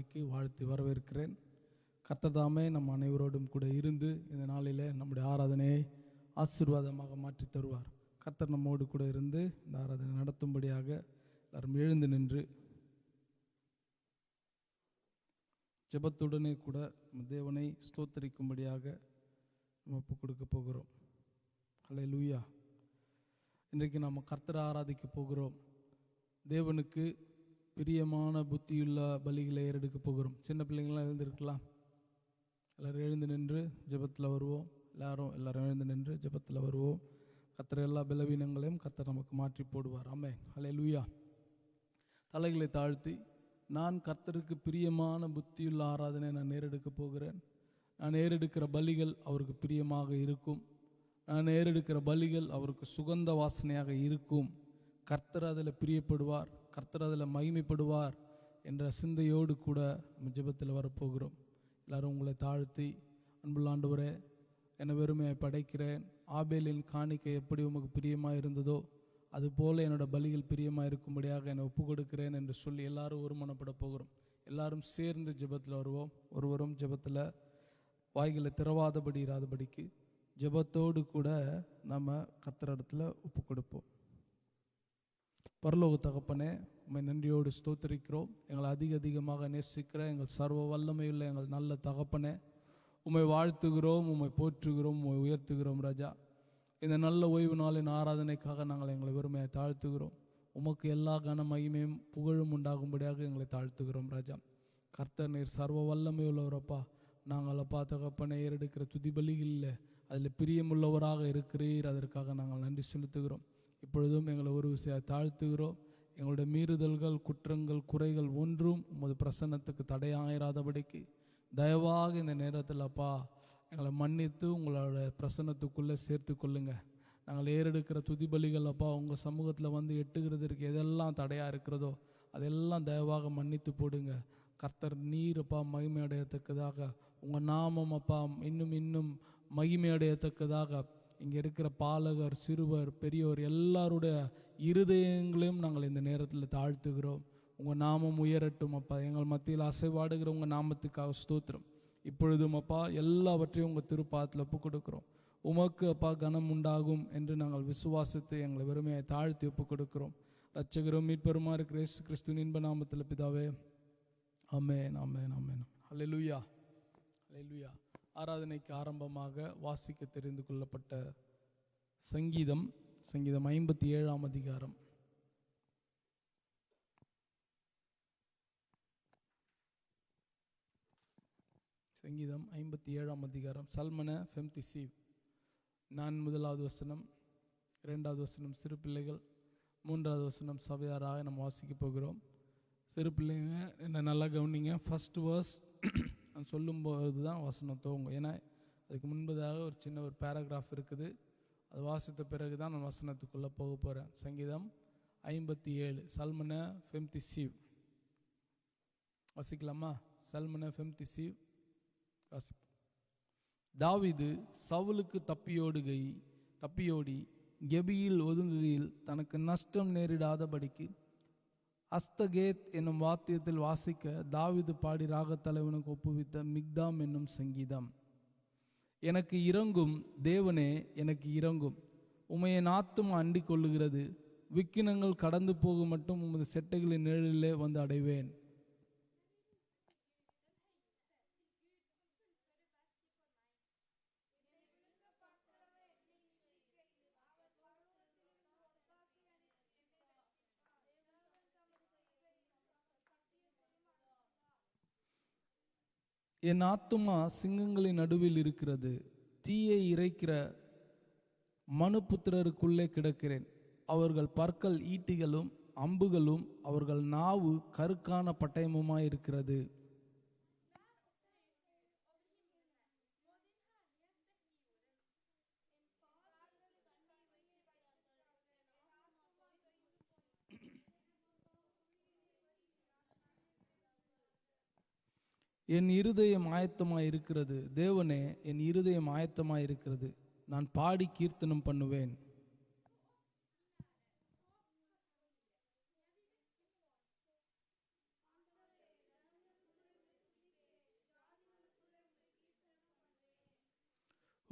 ஆராதனைக்கு வாழ்த்தி வரவேற்கிறேன். கர்த்தர் நம் அனைவரோடும் கூட இருந்து இந்த நாளிலே நம்முடைய ஆராதனையை ஆசீர்வாதமாக மாற்றி தருவார். கர்த்தர் நம்மோடு கூட இருந்து இந்த ஆராதனை நடத்தும்படியாக எல்லாரும் எழுந்து நின்று ஜெபத்துடனே கூட தேவனை ஸ்தோத்தரிக்கும்படியாக நம்ம ஒப்பு கொடுக்க போகிறோம். அல்லேலூயா. இன்றைக்கு நாம் கர்த்தரை ஆராதிக்க போகிறோம். தேவனுக்கு பிரியமான புத்தியுள்ள பலிகளை ஏறெடுக்க போகிறோம். சின்ன பிள்ளைங்களாம் எழுந்திருக்கலாம். எல்லோரும் எழுந்து நின்று ஜெபத்தில் வருவோம். எல்லாரும் எழுந்து நின்று ஜெபத்தில் வருவோம். கர்த்தர் எல்லா பலவீனங்களையும் கர்த்தர் நமக்கு மாற்றி போடுவார். ஆமென். அல்லேலூயா. தலைகளை தாழ்த்தி, நான் கர்த்தருக்கு பிரியமான புத்தியுள்ள ஆராதனை நான் ஏறெடுக்க போகிறேன். நான் ஏறெடுக்கிற பலிகள் அவருக்கு பிரியமாக இருக்கும். நான் ஏறெடுக்கிற பலிகள் அவருக்கு சுகந்த வாசனையாக இருக்கும். கர்த்தர் அதில் பிரியப்படுவார், கர்த்தர் அதில் மகிமைப்படுவார் என்ற சிந்தையோடு கூட நம்ம ஜெபத்தில் வரப்போகிறோம். எல்லாரும் உங்களை தாழ்த்தி, அன்புள்ள ஆண்டவரே, என்னை வெறுமையை படைக்கிறேன். ஆபேலின் காணிக்கை எப்படி உமக்கு பிரியமாக இருந்ததோ அதுபோல் என்னோட பலிகள் பிரியமாக இருக்கும்படியாக என்னை ஒப்பு கொடுக்கிறேன் என்று சொல்லி எல்லாரும் ஒருமனப்பட போகிறோம். எல்லாரும் சேர்ந்து ஜெபத்தில் வருவோம். ஒருவரும் ஜெபத்தில் வாய்களை திறவாதபடி இராதபடிக்கு ஜெபத்தோடு கூட நம்ம கர்த்தரிடத்தில் ஒப்பு கொடுப்போம். பரலோக தகப்பனே, உம்மை நன்றியோடு ஸ்தோத்திரிக்கிறோம். எங்களை அதிகமாக நேசிக்கிற எங்கள் சர்வ வல்லமையுள்ள எங்கள் நல்ல தகப்பனே, உம்மை வாழ்த்துகிறோம், உம்மை போற்றுகிறோம், உம்மை உயர்த்துகிறோம். ராஜா, இந்த நல்ல ஓய்வு நாளின் ஆராதனைக்காக நாங்கள் எங்களை வெறுமையை தாழ்த்துகிறோம். உமக்கு எல்லா கன மகிமையும் புகழும் உண்டாகும்படியாக எங்களை தாழ்த்துகிறோம். ராஜா, கர்த்தர் நீர் சர்வ வல்லமை உள்ளவரப்பா. நாங்கள் அப்பா தகப்பனை ஏறெடுக்கிற துதிபலிகளில் அதில் பிரியமுள்ளவராக இருக்கிறீர். அதற்காக நாங்கள் நன்றி செலுத்துகிறோம். இப்பொழுதும் எங்களை ஒரு விஷயம் தாழ்த்துகிறோம். எங்களுடைய மீறுதல்கள், குற்றங்கள், குறைகள் ஒன்றும் உமது பிரசன்னத்துக்கு தடையாயிராதபடிக்கு தயவாக இந்த நேரத்தில் அப்பா எங்களை மன்னித்து உங்களோட பிரசன்னத்துக்குள்ளே சேர்த்து கொள்ளுங்க. நாங்கள் ஏறெடுக்கிற துதிபலிகள் அப்பா உங்கள் சமூகத்தில் வந்து எட்டுகிறதற்கு எதெல்லாம் தடையாக இருக்கிறதோ அதெல்லாம் தயவாக மன்னித்து போடுங்க. கர்த்தர் நீரப்பா மகிமை அடையத்தக்கதாக, உங்கள் நாமம் அப்பா இன்னும் மகிமை அடையத்தக்கதாக இங்கே இருக்கிற பாலகர், சிறுவர், பெரியோர் எல்லாருடைய இருதயங்களையும் நாங்கள் இந்த நேரத்தில் தாழ்த்துகிறோம். உங்கள் நாமம் உயரட்டும் அப்பா. எங்கள் மத்தியில் அசைவாடுகிற உங்கள் நாமத்துக்காக ஸ்தோத்திரம். இப்பொழுதும் அப்பா எல்லாவற்றையும் உங்கள் திருப்பாதத்தில் ஒப்பு கொடுக்கிறோம். உமக்கு அப்பா கனம் உண்டாகும் என்று நாங்கள் விசுவாசித்து எங்களை வெறுமையை தாழ்த்தி ஒப்பு கொடுக்கிறோம். இரட்சகரும் மீட்பெருமா இருக்கிற இயேசு கிறிஸ்துவின் இன்ப நாமத்தில் பிதாவே, ஆமென், ஆமென், ஆமென். அல்லேலூயா, அல்லேலூயா. ஆராதனைக்கு ஆரம்பமாக வாசிக்க தெரிந்து கொள்ளப்பட்ட சங்கீதம் 57ஆம் அதிகாரம். சங்கீதம் 57ஆம் அதிகாரம். சல்மன ஃபெம்திசீவ். 1வது வசனம், 2வது வசனம் சிறு பிள்ளைகள், 3வது வசனம் சபையாராக நம்ம வாசிக்க போகிறோம். சிறு பிள்ளைங்க என்ன நல்லா கவனிங்க. ஃபர்ஸ்ட் வேர்ஸ் நான் சொல்லும்போது தான் வசனம் துவங்கும். ஏன்னா அதுக்கு முன்பதாக ஒரு சின்ன பேராகிராஃப் இருக்குது. அது வாசித்த பிறகு தான் நான் வசனத்துக்குள்ளே போக போகிறேன். சங்கீதம் 57, சல்மன ஃபெம்திசீவ். வாசிக்கலாமா? சல்மன ஃபெம்திசீவ் வாசிப்போம். தாவீது சவுலுக்கு தப்பியோடி கெபியில் ஒதுங்குகையில் தனக்கு நஷ்டம் நேரிடாதபடிக்கு அஸ்தகேத் என்னும் வாத்தியத்தில் வாசிக்க தாவீது பாடி ராகத்தலைவனுக்கு ஒப்புவித்த மிக்தாம் என்னும் சங்கீதம். எனக்கு இறங்கும் தேவனே, எனக்கு இறங்கும். உமையை நாத்தும் அண்டிக் கொள்ளுகிறது. விக்கினங்கள் கடந்து போகும் மட்டும் உமது செட்டைகளின் நிழலிலே வந்து அடைவேன். என் ஆத்துமா சிங்கங்களின் நடுவில் இருக்கிறது. தீயை இறைக்கிற மனுபுத்திரருக்குள்ளே கிடக்கிறேன். அவர்கள் பற்கள் ஈட்டிகளும் அம்புகளும் அவர்கள் நாவு கருக்கான பட்டயமுமாய் இருக்கிறது. என் இருதயம் ஆயத்தமாய் இருக்கிறது. தேவனே, என் இருதயம் ஆயத்தமாய் இருக்கிறது. நான் பாடி கீர்த்தனம் பண்ணுவேன்.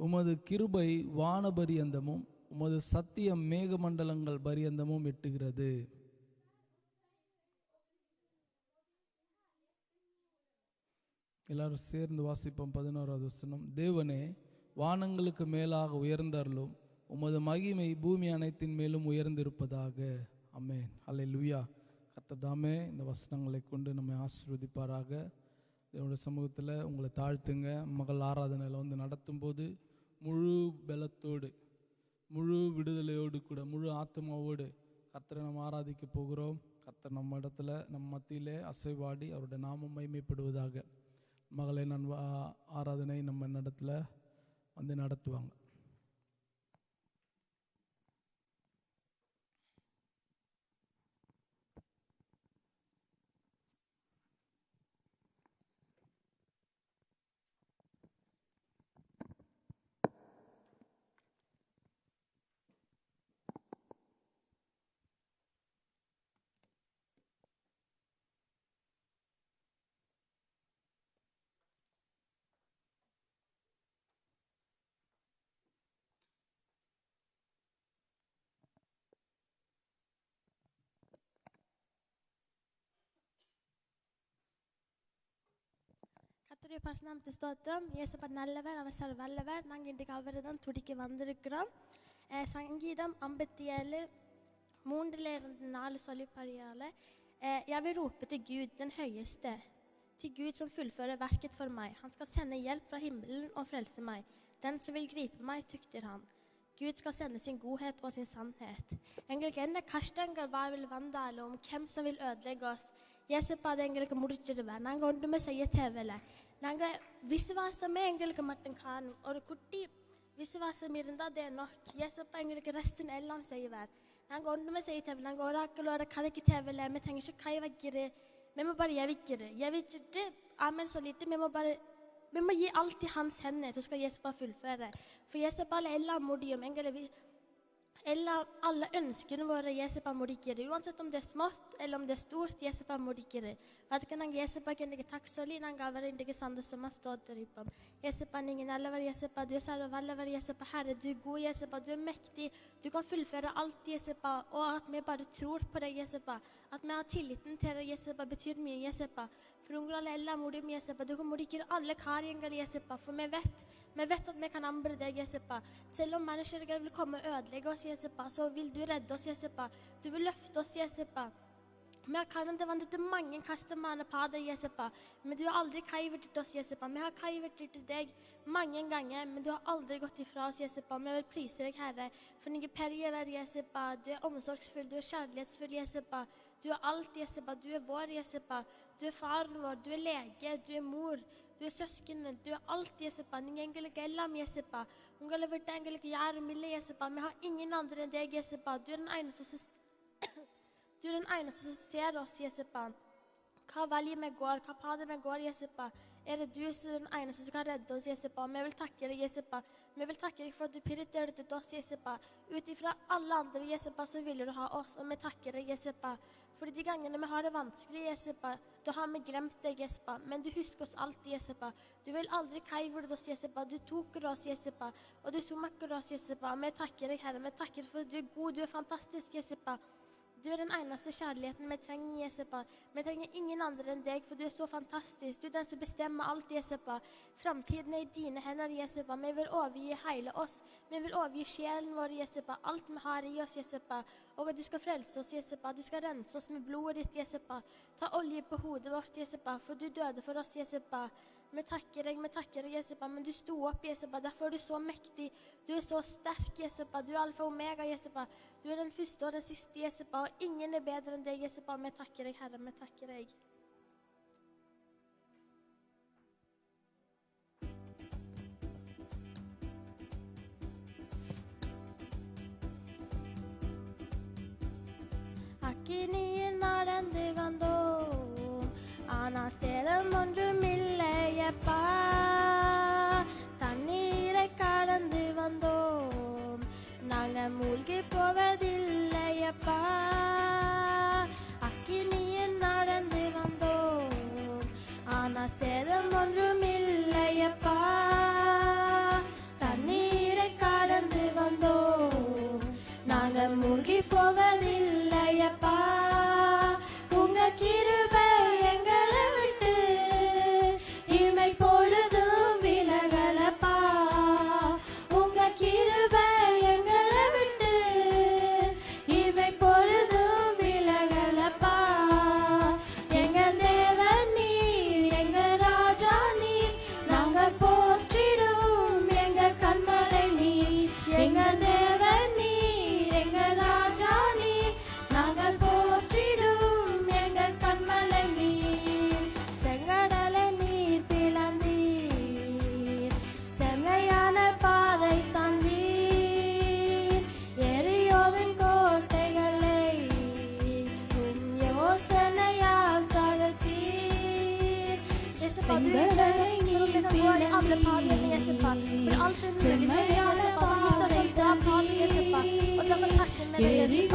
உமது கிருபை வானபரியந்தமும் உமது சத்தியம் மேகமண்டலங்கள் பரியந்தமும் எட்டுகிறது. எல்லாரும் சேர்ந்து வாசிப்போம். 11வது வசனம். தேவனே, வானங்களுக்கு மேலாக உயர்ந்தார்களும் உமது மகிமை பூமி அனைத்தின் மேலும் உயர்ந்திருப்பதாக. ஆமென். அல்லேலூயா. கர்த்தர் தாமே இந்த வசனங்களை கொண்டு நம்மை ஆசீர்வதிப்பாராக. தேவனுடைய சமூகத்தில் உங்களை தாழ்த்துங்க. மகள் ஆராதனையில் நடத்தும் போது முழு பலத்தோடு, முழு விடுதலையோடு கூட, முழு ஆத்மாவோடு கர்த்தரை நம்ம ஆராதிக்க போகிறோம். கர்த்தர் நம்ம இடத்துல, நம்ம மத்தியிலே அசைவாடி அவருடைய நாமம் மகிமைப்படுவதாக. மகளை நான் ஆராதனை நம்ம இடத்துல நடத்துவாங்க. கர்த்தருடைய பரிசுநாமத்துக்கு ஸ்தோத்திரம். இயேசுப்பா நல்லவர், அவர் வல்லவர். நாங்கள் இன்றைக்கு அவரை தான் துடிக்க வந்திருக்கிறோம். சங்கீதம் 57:3-4 சொல்லி படியால. Jeg vil rope til Gud den høyeste, til Gud som fullfører verket for meg. Han skal sende hjelp fra himmelen og frelse meg. Den som vil gripe meg, tukter han. Gud skal sende sin godhet og sin sannhet. எங்களுக்கு என்ன கஷ்டங்கள் வாழ்வில் வந்தாலும், hvem som vil ødelegge oss, இயேசுப்பா அதை எங்களுக்கு முடிச்சிடுவேன். நாங்கள் ஒன்றுமே செய்ய தேவையில்லை. நாங்கள் விசுவாசமே எங்களுக்கு மட்டும் காணும். ஒரு குட்டி விசுவாசம் இருந்தால் அது நோக்கி இயேசுப்பா எங்களுக்கு ரெஸ்ட்னு எல்லாம் செய்வார். நாங்கள் ஒன்றுமே செய்ய தேவையில்லை. நாங்கள் ஒரு ஆக்களோட கதைக்கு தேவையில்லை. மே தங்கிச்சு கை வைக்கிறு, மெம்ம பாரு எவிச்சிட்டு ஆமேன்னு சொல்லிட்டு vi må gi alt i hans hender, så skal Jesper fullføre. For Jesper eller முடியும். Alle ønskene våre Jesper முடிக்கிறது. Uansett om det er smått eller om det er stort, Jesper முடிக்கிறது. ಅದಕ್ಕೆ ನಂಗೆ Jesperಗೆ ನಿಮಗೆ takkಸಲಿ. ನಂಗೆ ಅವರಿಂದಿಗೆ ಸಂತೋಷಮ ಸ್ತೋತ್ರಿಪಂ. Jesper ingen allvar, Jesper du er salva allvar, Jesper Herre du er god, Jesper du er mektig. Du kan fullføre alt, Jesper, og at vi bare tror på deg, Jesper. At vi har tilliten til deg, Jesper, betyr mye, Jesper. For ungrale eller modim, Jesper, du kan modikkere alle karringer, Jesper, for vi vet at vi kan ambre deg, Jesper. Selv om mennesker vil komme og ødelegge oss, Jesper, så vil du redde oss, Jesper. Du vil løfte oss, Jesper. Vi har kanskje vandret til mange kastemane på deg, Jesper, men du har aldri kaivertet oss, Jesper. Vi har kaivertet til deg mange ganger, men du har aldri gått ifra oss, Jesper. Vi vil prise deg, Herre, for nye perioder, Jesper. Du er omsorgsfull, du er kjærlighetsfull, Jesper. Du er alt, Jesper. Du er vår, Jesper. Du er faren vår, du er lege, du er mor, du er søskene, du er alt, Jesper. Ingen engelske ellam, Jesper. Unge lever til engelske jæremille, Jesper. Vi har ingen andre enn deg, Jesper. Du er den eneste som ser oss, Jesper. Hva valget vi går, hva padet vi går, Jesper. Er det du som er den eneste som kan redde oss, Jesper. Vi vil takke deg, Jesper. Vi vil takke deg for at du prioriterer til oss, Jesper. Utifra alle andre, Jesper, så vil du ha oss, og vi takker deg, Jesper. For de gangene vi har det vanskelig, Jesper, da har vi glemt deg, Jesper. Men du husker oss alltid, Jesper. Du vil aldri kaiverdet oss, Jesper. Du toker oss, Jesper. Og du somakker oss, Jesper. Vi takker deg, Herre. Vi takker for at du er god, du er fantastisk, Jesper. Du er den eneste kjærligheten vi trenger, Jesper. Vi trenger ingen andre enn deg, for du er så fantastisk. Du er den som bestemmer alt, Jesper. Framtiden er i dine hender, Jesper. Vi vil overgi hele oss. Vi vil overgi sjelen vår, Jesper. Alt vi har i oss, Jesper. Og at du skal frelse oss, Jesper. Du skal rense oss med blodet ditt, Jesper. Ta olje på hodet vårt, Jesper, for du døde for oss, Jesper. Vi takker deg, Jesper, men du sto opp, Jesper. Derfor er du så mektig. Du er så sterk, Jesper. Du er alfa og omega, Jesper. Du er den første og den siste, Jesper, og ingen er bedre enn deg, Jesper. Vi takker deg, Herre, vi takker deg. Akini narende vando, ana seram ondru millayappa, tannire kadandu vando, nanga mulgi povadillayappa. Akini narende vando, ana seram ondru millayappa, tannire Jesupa, du är den som vi kan gå i alla paden, Jesupa. För allt är möjligt för dig, Jesupa. Du har gett oss en bra paden, Jesupa. Och därför tackar med dig, Jesupa.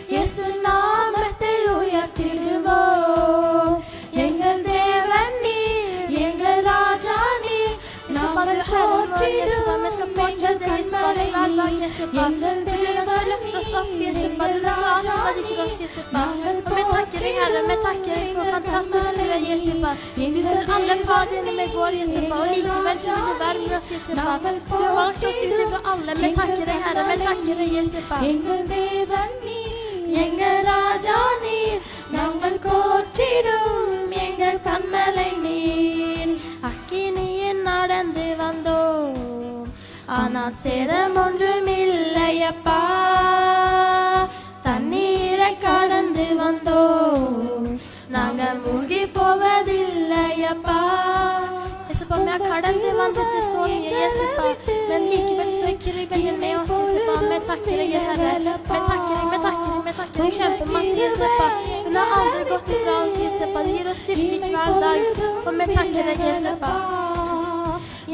Yesu Jesapa. Du är den som lyfter oss upp, Jesapa. Du är den som avsvärdigar oss, Jesapa. Och vi tackar dig, Herre. Vi tackar dig för fantastiskt du är, Jesapa. Du ser alla padene med går, Jesapa. Och likevel så vill du värma oss, Jesapa. Du har valt oss utifrån alla. Vi tackar dig, Herre. Vi tackar dig, Jesapa. எங்கள் ராஜா நீர் நாங்கள் கோற்றிடும் எங்கள் கண்மலை நீர் அக்கினியில் நடந்து வந்தோம் ஆனால் சேதம் ஒன்றுமில்லையப்பா தண்ணீரை கடந்து வந்தோம் நாங்கள் மூழ்கி போவதில்லையப்பா Jesapa, men jag கடந்து வந்துட்டு Sonia Jesapa, men likväl så är krigen med oss Jesapa. Men tackar dig Herre, men tackar dig kämpemasse Jesapa. Den har aldrig gått ifrån oss Jesapa, det ger oss styrka hver dag. Och men tackar dig Jesapa.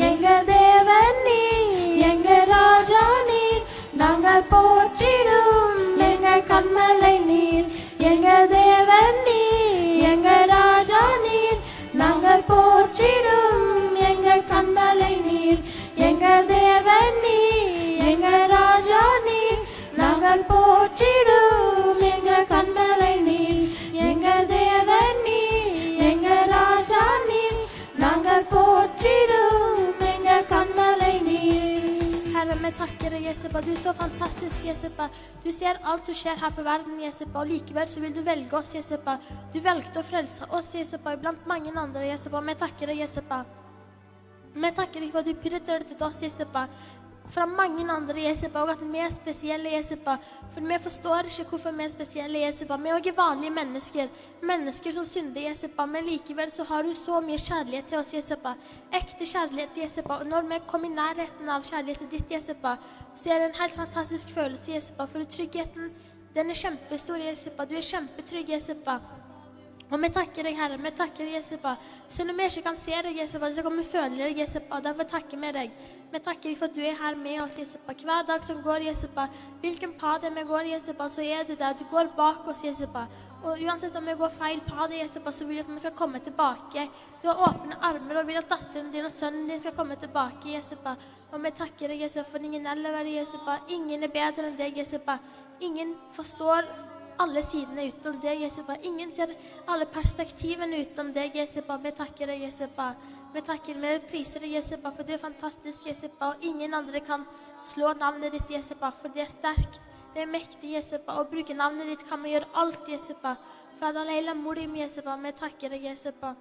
எங்கள் தேவன் நீர் எங்கள் ராஜா நீர் நாங்கள் போற்றிடும் எங்கள் கண்மலை நீர் எங்கள் தேவன் நீர் எங்கள் ராஜா நீர் நாங்கள் போற்றிடும் எங்கள் கண்மலை நீர் எங்கள் தேவன் நீர் எங்கள் ராஜா நீர் நாங்கள் போற்றிடும் எங்கள் கண்மலை நீர் எங்கள் தேவன் நீர் எங்கள் ராஜா நீர் நாங்கள் போற்றிடும் எங்கள் கண்மலை நீர் Herre, vi tackar dig Jesapa, du är så fantastisk Jesapa. Du ser allt som sker här på världen Jesapa, och likväl så vill du välja oss Jesapa. Du valgte att frälsa oss Jesapa, ibland många andra Jesapa. Vi tackar dig Jesapa. Vi tackar dig för att du prioriterade till oss Jesapa. Fra mange andre Jesapa, og at vi er spesielle Jesapa. For vi forstår ikke hvorfor vi er spesielle Jesapa. Vi er også vanlige mennesker, mennesker som synder Jesapa. Men likevel så har du så mye kjærlighet til oss Jesapa. Ekte kjærlighet Jesapa. Og når vi kommer i nærheten av kjærligheten ditt Jesapa, så er det en helt fantastisk følelse Jesapa. For tryggheten, den er kjempestor Jesapa. Du er kjempetrygg Jesapa. Og vi takker deg Herre, vi takker deg Jesapa. Selv om vi ikke kan se deg Jesapa, så kan vi føle deg Jesapa. Derfor takker vi deg. Vi takker deg for at du er her med oss Jesapa. Hver dag som går Jesapa, hvilken pade vi går Jesapa, så er du der. Du går bak oss Jesapa. Og uansett om vi går feil pade Jesapa, så vil du at vi skal komme tilbake. Du har åpne armer og vil at datteren din og sønnen din skal komme tilbake Jesapa. Og vi takker deg Jesapa, for ingen er Jesapa. Ingen er bedre enn deg Jesapa. Ingen forstår alle sidene utom deg Jesapa. Ingen ser alle perspektivene utom deg Jesapa. Vi takker deg Jesapa. Vi takker, vi priser deg Jesapa, for du er fantastisk Jesapa. Og ingen andre kan slå navnet ditt Jesapa, for det er sterkt. Det er mektig Jesapa. Og bruke navnet ditt kan vi gjøre alt Jesapa. Fader Leila Morim Jesapa. Vi takker deg Jesapa.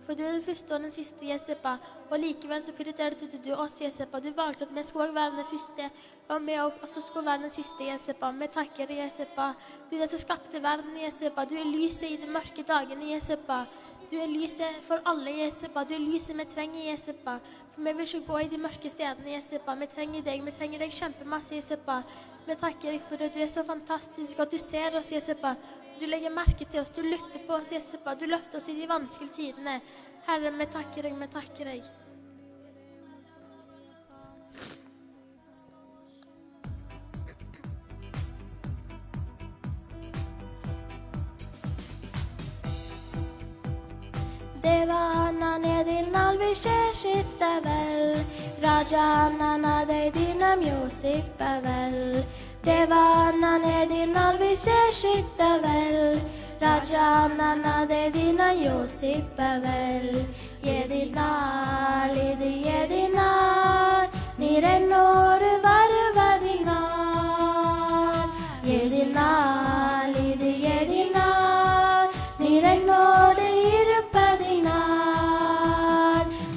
For du er den første og den siste Jesapa. Og likevel så prioriterer du oss Jesapa. Du valgte at vi skulle være den første, og vi også skulle være den siste Jesapa. Vi takker deg Jesapa. Du er det som skapte verden Jesapa. Du er lyset i de mørke dagene Jesapa. Du er lyset for alle Jesapa. Du er lyset vi trenger Jesapa. For vi vil ikke gå i de mørke stedene Jesapa. Vi trenger deg kjempemasse Jesapa. Vi takker deg for at du er så fantastisk, at du ser oss Jesapa. Du legger merke til oss, du lytter på oss Jesapa. Du løfter oss i de vanskelige tidene. Herre, vi takker deg, vi takker deg. Devanane dinal visheshitavel, Rajanana de dinam Yosipavel. Devanane dinal visheshitavel, Rajanana de dinam Yosipavel. Yedinal, yedinal, nirenor varvadinar. Yedinal, yedinal, nirenor irupadinar.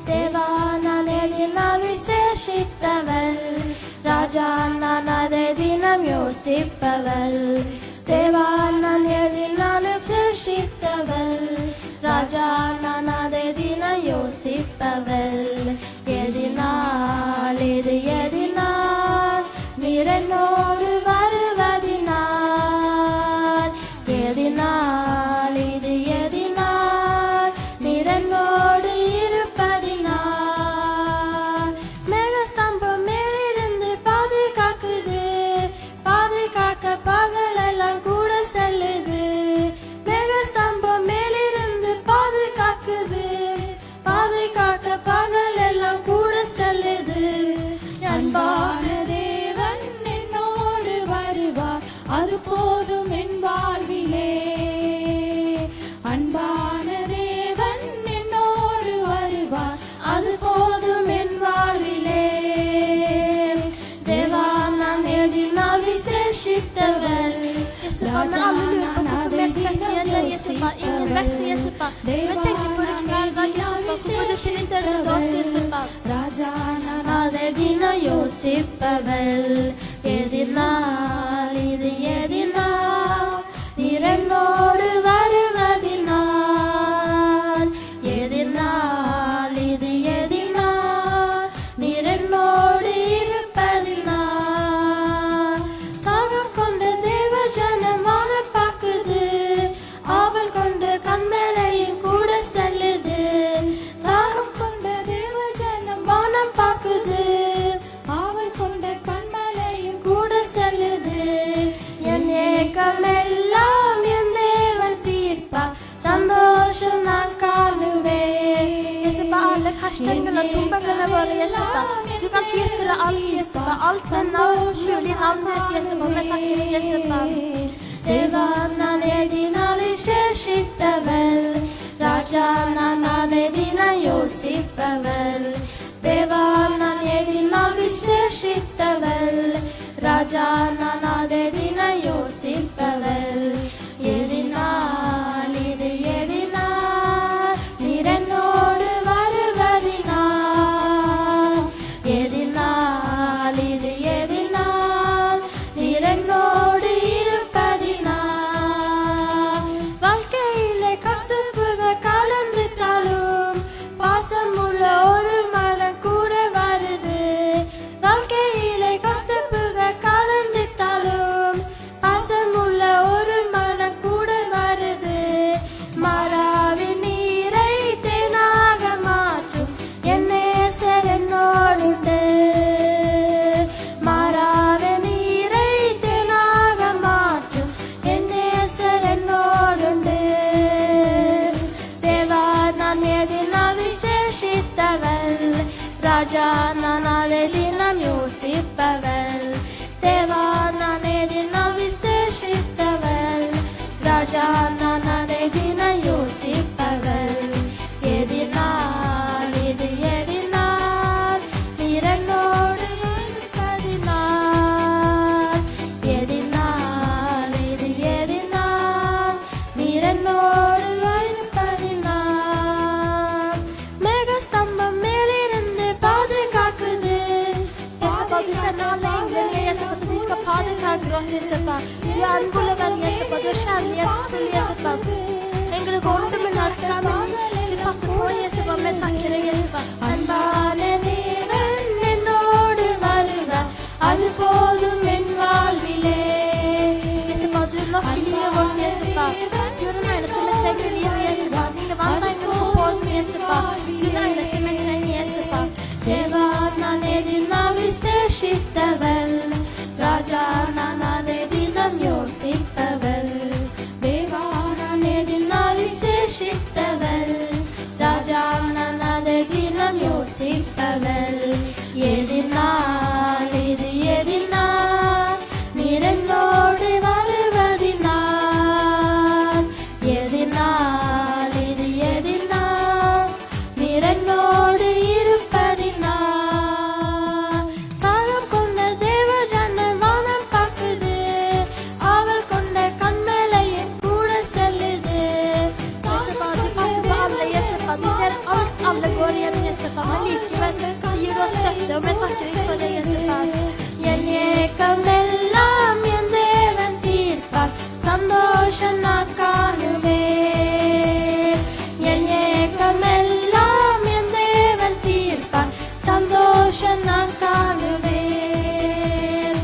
Devanane dinal visheshitavel, Rajanana de dinam Yosipavel. Devanane dinal visheshitavel, Rajanana de dinam Yosipavel. Yedinal, yedinal, nirenor varvadinar. Yedinal, yedinal, nirenor irupadinar. Megastampa melirinde padikakade, padikaka pagalal போதும் என் வாழ்விலே. அன்பான தேவன் என்னோடு வருவார், அது போதும் என் வாழ்விலே. தேவா நான் எதினால் விசேஷித்தவள், ingen bättre Jesupa. Men tänker på det kvällda Jesupa, kommer du till inte den dag Jesupa. Raja Nadedina Josippavel, Edina Lidi Edina, Nirennodu varuvadinal, Edina Lidi Edina, Nirennodu iruppadinal. Tagam konde deva janam vanan pakkudu, aval konde kanmelayum kuda selludu. Tagam konde deva janam vanan pakkudu, aval konde kanmelayum kuda selludu. En ஏக்கமெல்லாம் என் தேவன் தீர்ப்பார், சந்தோஷம் நான் காணுவேன். Jesupa, alla kastängerna, tobakarna våra Jesupa. Du kan tilltala allt Jesupa, allt sen mulig namnet Jesupa. Men tackar dig Jesupa. Devana nedina viseeshitavel, Rajana nedina Josippavel. Devana nedina viseeshitavel, Rajana nedina Josippavel. Edinal idu edinal, nirennodu varuvadinal. Edinal idu edinal, nirennodu iruppadinal. வாழ்க்கையிலே கசப்புகள் கலந்துட்டாலும் பாசமுள்ள ஒரு மனம் கூட வருது. வாழ்க்கையிலே கசப்புகள் கலந்துட்டாலும் பாசமுள்ள ஒரு மனம் கூட வருது. மாறாவின் நீரை தேனாக மாற்றும் என் நேசர் என்னோடுண்டு. மாறாவின் நீரை தேனாக மாற்றும் என் நேசர் என்னோடுண்டு. தேவா நான் எதினால் விசேஷித்தவள், ராஜா நான் அதெதினம் யோசிப்பவள். தேவா நான் எதினால் விசேஷித்தவள், ராஜா நான் அதெதினம் யோசிப்பவள். எதினால் இது எதினால், நிரனோடு இருப்பதினால். எதினால் இது எதினால், நிரனோடு இருப்பதினால். மேகஸ்தம்பம் மேலிருந்து பாதுகாக்குது. Jesupa, du sänder alla änglarna Jesupa, så vi ska paddla oss Jesupa. Du är en full vän Jesupa, du är kärleksfull Jesupa. Änglar går inte med narkarna, men du passar på Jesupa, men tackar dig Jesupa. அன்பான தேவன் என்னோடு வருவார், அது போதும் என் வாழ்விலே. Jesupa, du är lock i livet vårt Jesupa. Du är den eneste med tränger i livet Jesupa. Ingen vandrar inte på oss Jesupa. Du är den eneste med tränger Jesupa. தேவா நான் எதினால் விசேஷித்தவள், ராஜா நான் அதெதினம் யோசிப்பவள். தேவா நான் எதினால் விசேஷித்தவள், ராஜா நான் அதெதினம் யோசிப்பவள். எதினால் இது எதினால், நிரனோடு வருவதினால். எதினால் இது எதினால், நிரனோடு இருப்பதினால். தாகம் கொண்ட தேவ ஜனம் வானம் பார்க்குது, அவள் கொண்ட கண்மலையும் கூட செல்லுது. Jesupa, du passar på alla Jesupa. Du ser allt alla går igenom Jesupa. Men likevel så ger du oss støtte, og vi takker dig for det Jesupa. என் ஏக்கமெல்லாம் என் தேவன் தீர்ப்பார், சந்தோஷம் நான் காணுவேன். என் ஏக்கமெல்லாம் என் தேவன் தீர்ப்பார், சந்தோஷம் நான் காணுவேன்.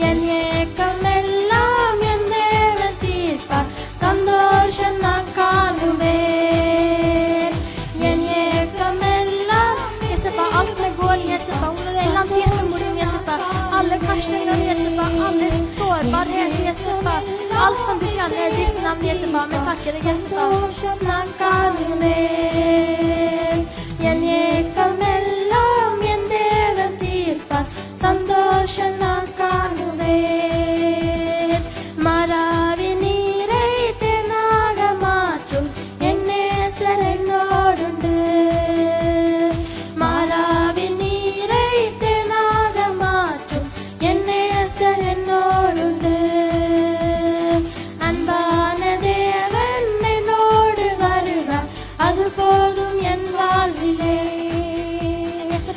என் ஏக்கமெல்லாம் என் தேவன் தீர்ப்பார், சந்தோஷம் நான் காணுவேன். என் ஏக்கமெல்லாம் Jesupa, allt med går Jesupa. Elan tillkommer Jesupa. Alla kastningar Jesupa. Alla sårbarhet Jesupa. Allt som du kan är ditt namn Jesupa. Men tackar dig Jesupa. சந்தோஷம் நான் காணுவேன். என் ஏக்கமெல்லாம் என் தேவன் தீர்ப்பார், சந்தோஷம் நான் காணுவேன். மாறாவி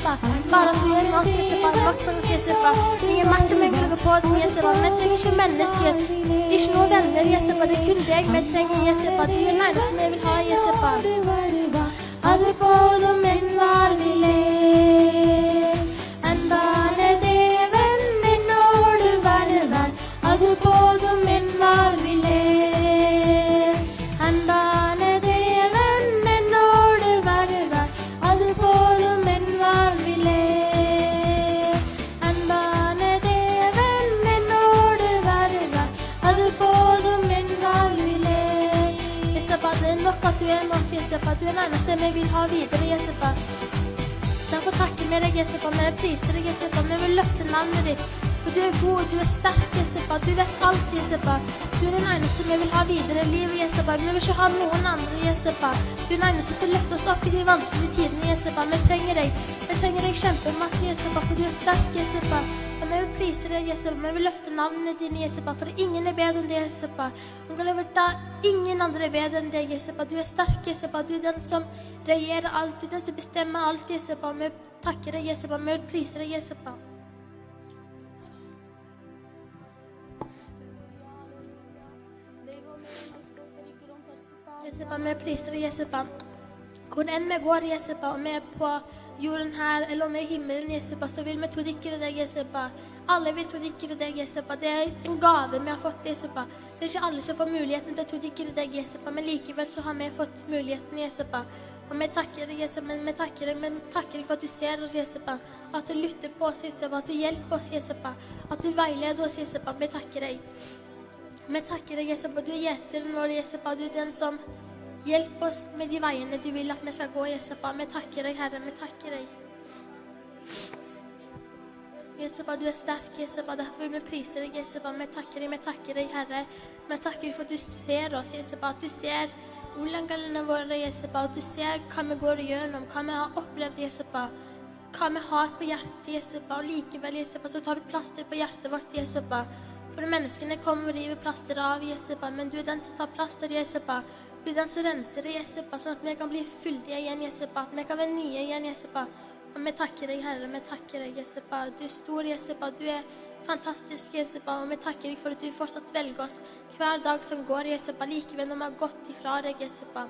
Jesupa. Bara du är med oss, Jesupa. Makt för oss, Jesupa. Ingen makt om jeg vil gå på den, Jesupa. Men jeg trenger ikke mennesker. Ikke noen venner, Jesupa. Det er kun deg vi trenger, Jesupa. Du er den eneste vi vil ha, Jesupa. அது போதும் என் வாழ்விலே அன்பான தேவன் என்னோடு வருவார் அது போதும் என் வாழ்விலே அன்பான தேவன் என்னோடு வருவார் அது போதும் என் வாழ்விலே அன்பான தேவன் என்னோடு வருவார் அது போதும் என் வாழ்விலே Jesupa, det er nok at du er med oss, Jesupa. Du er den eneste vi vil ha videre, Jesupa. Derfor takker vi deg, Jesupa. Vi priser deg, Jesupa. Vi vil løfte navnet ditt. For du er god, du er sterk, Jesupa. Du vet alt, Jesupa. Du er den eneste vi vil ha videre i livet, Jesupa. Vi vil ikke ha noen andre, Jesupa. Du er den eneste som løfter oss opp i de vanskelige tidene, Jesupa. Vi trenger deg. Vi trenger deg kjempemasse, Jesupa, for du er sterk, Jesupa. Og vi vil prise deg, Jesupa. Vi vil løfte navnet dine, Jesupa, for ingen er bedre enn deg, Jesupa. Ingen andre er bedre enn deg, Jesupa. Du er sterk, Jesupa. Du er den som regjerer alt. Du er den som bestemmer alt, Jesupa. Vi takker deg, Jesupa. Vi vil prise deg, Jesupa. Jesupa, vi priser deg, Jesupa. Hvor enn vi går, Jesupa, om vi er på jorden her, eller om vi er i himmelen, Jesupa, så vil vi todikkere deg, Jesupa. Alle vil todikkere deg, Jesupa. Det er en gave vi har fått, Jesupa. Det er ikke alle som får muligheten til å todikkere deg, Jesupa, men likevel så har vi fått muligheten, Jesupa. Og vi takker deg, Jesupa, men vi takker deg for at du ser oss, Jesupa. At du lytter på oss, Jesupa. At du hjelper oss, Jesupa. At du veileder oss, Jesupa. Vi takker deg. Vi takker deg, Jesupa. Du er gjeteren vår, Jesupa. Du er den som hjelper oss med de veiene du vil at vi skal gå, Jesupa. Vi takker deg, Herre. Vi takker deg. Jesupa, du er sterk, Jesupa. Derfor vil vi prise deg, Jesupa. Vi takker deg, Herre. Vi takker deg for at du ser oss, Jesupa. At du ser ulengalene våre, Jesupa. At du ser hva vi går gjennom, hva vi har opplevd, Jesupa. Hva vi har på hjertet, Jesupa. Og likevel, Jesupa, så tar du plaster på hjertet vårt, Jesupa. For menneskene kommer og river plaster av, Jesupa. Men du er den som tar plaster, Jesupa. Du er den som renser det, Jesupa, sånn at vi kan bli fyldige igjen, Jesupa. At vi kan være nye igjen, Jesupa. Og vi takker deg, Herre. Vi takker deg, Jesupa. Du er stor, Jesupa. Du er fantastisk, Jesupa. Og vi takker deg for at du fortsatt velger oss hver dag som går, Jesupa. Likevel når vi har gått ifra deg, Jesupa.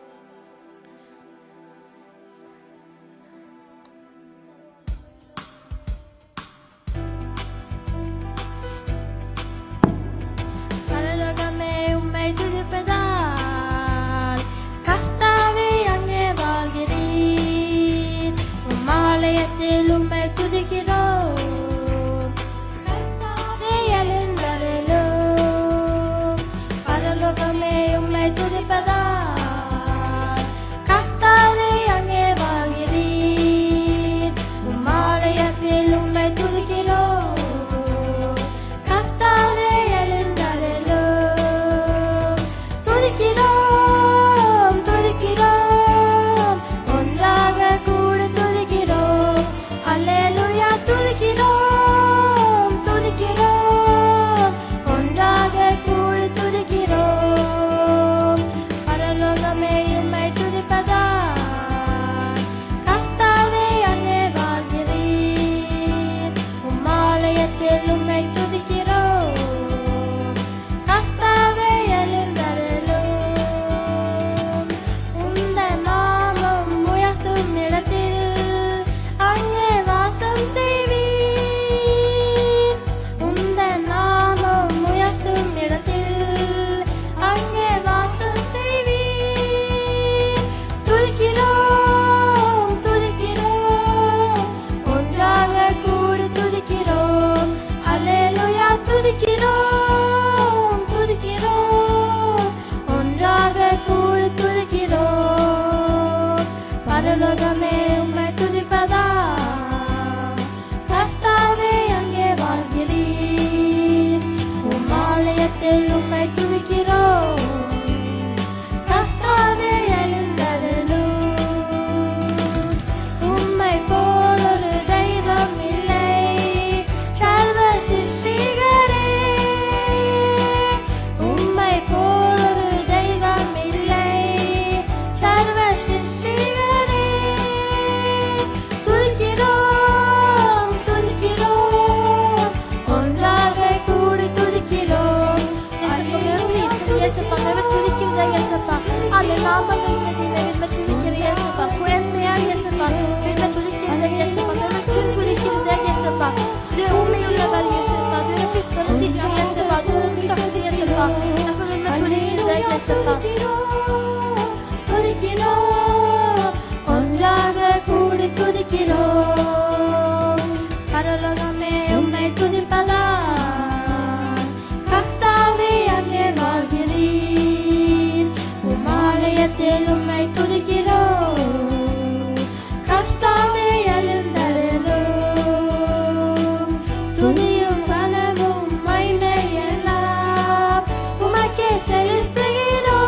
dig Jesapa. Alla namnen dina vill med tudiker Jesapa. På en mer Jesapa. Vill med tudiker dig Jesapa. Men med tudiker dig Jesapa. Du är omöjlig över Jesapa. Du är den första och den sista Jesapa. Du är den största Jesapa. Därför vill med tudiker dig Jesapa. ತುದಿಕಿರೋ ಒಂದಾಗ ಕೂಡಿ ತುದಿಕಿರೋ பரலோகமே உம்மை துதிப்பதா கர்த்தாவே அங்கே வாழ்கிறீர் உம் ஆலயத்தில் உம்மை துதிக்கிறோ கர்த்தாவே எழுந்தருளோ துதியும் கனவும் மகிமையெல்லாம் உமக்கே செலுத்துகிறோ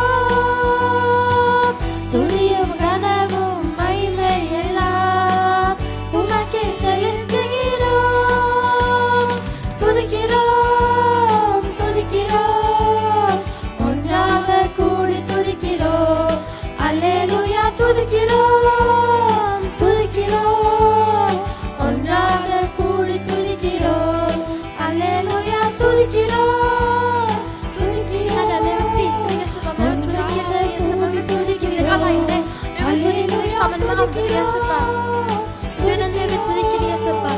துதியும் கனவும் மகிமையெல்லாம் உமக்கே செலுத்துகிறோ துதிக்கிறோம் துதிக்கிறோம் ஒன்றாக கூடி துதிக்கிறோம் அல்லேலூயா துதிக்கிறோம் துதிக்கிறோம் ஒன்றாக கூடி துதிக்கிறோம் அல்லேலூயா துதிக்கிறோம் Herre, vi vill prisa dig Jesapa. Vi vill tudika dig Jesapa. Vi vill tudika dig alla inne. Vi vill tudika dig sammen med andre Jesapa. Du är den vi vill tudika dig Jesapa.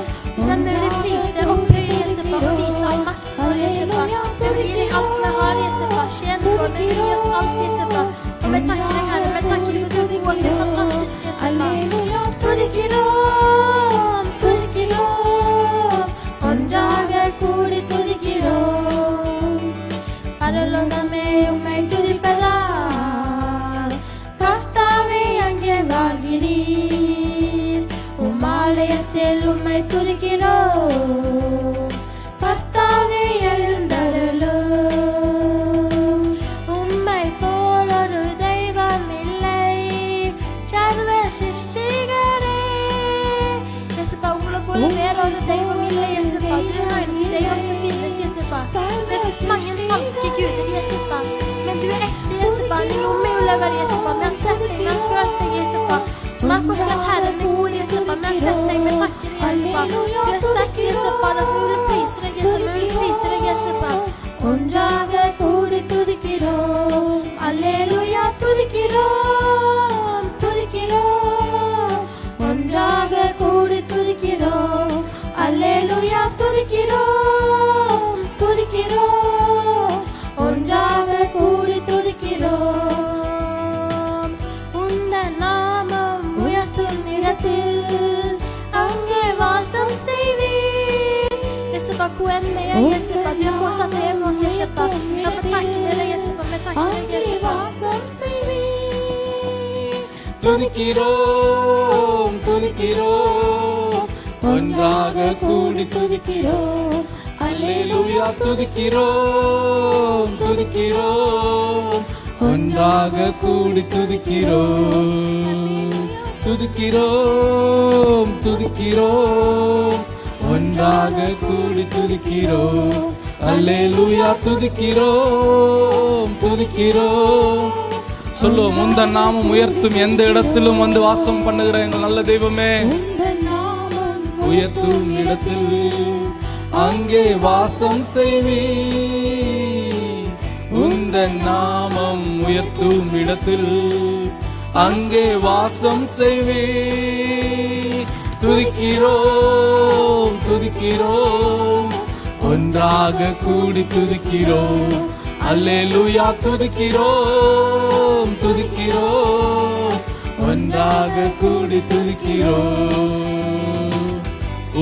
Den vi vill prisa och upphöja Jesapa. Och visa all makt för Jesapa. Vi vill ge dig allt vi har Jesapa. Tjän för dig. Vi vill ge oss allt Jesapa. Och vi tackar dig Herre. Vi tackar dig för du är god. Du är fantastisk Jesapa. துதிக்கிறோம் துதிக்கிறோம் ஒன்றாக கூடி துதிக்கிறோம் பரலோகமே உம்மை துதிப்பதால் கர்த்தாவே அங்கே வாழ்கிறீர் உம் ஆலயத்தில் உம்மை துதிக்கிறோம் கர்த்தாவே எழுந்தருளும் உம்மை போல் ஒரு தெய்வம் இல்லை சர்வ சிருஷ்டிகரே Jesapa, Ola Bolle, mer av degvam illa Jesapa. Du är eneste degvam som finnes Jesapa. Det finns mange falske guder Jesapa. Men du är äkta Jesapa. Du är omöjlig över Jesapa. Men jag har sett dig, men jag har följt dig Jesapa. Smak och se att Herren är god Jesapa. Men jag har sett dig, men tackar dig Jesapa. Du är stark Jesapa. Därför vill jag prisa dig Jesapa. Jag vill prisa dig Jesapa. ஒன்றாக கூடி துதிக்கிறோம் அல்லேலூயா துதிக்கிறோம் துதிக்கிறோம் ஒன்றாக கூடி துதிக்கிறோம் அல்லேலூயா துதிக்கிறோம் துதிக்கிறோம் ஒன்றாக கூடி துதிக்கிறோம் உந்தன் நாமம் உயர்த்தும் இடத்தில் அங்கே வாசம் செய்வீர் Jesapa, gå en med Jesapa. Du har fortsatt det med oss Jesapa. Jag får tacka dig Jesapa. Men tackar dig அங்கே Jesapa. வாசம் செய்வீர் துதிக்கிறோம் துதிக்கிறோம் ஒன்றாக கூடி துதிக்கிறோம் அல்லேலூயா துதிக்கிறோம் துதிக்கிறோம் ஒன்றாக கூடி துதிக்கிறோம் துதிக்கிறோம் துதிக்கிறோம் ஒன்றாக கூடி துதிக்கிறோம் அல்லேலூயா துதிக்கிறோம் துதிக்கிறோம் சொல்லுவோம் உந்தன் நாமம் உயர்த்தும் எந்த இடத்திலும் வந்து வாசம் பண்ணுகிற எங்கள் நல்ல தெய்வமே உந்தன் நாமம் உயர்த்தும் இடத்தில் அங்கே வாசம் செய்வி உந்தன் நாமம் உயர்த்தும் இடத்தில் அங்கே வாசம் செய்வி துதிக்கிறோம் துதிக்கிறோம் ஒன்றாக கூடி துதிக்கிறோம் அல்லேலூயா துதிக்கிறோம் துதிக்கிறோம் ஒன்றாக கூடி துதிக்கிறோம்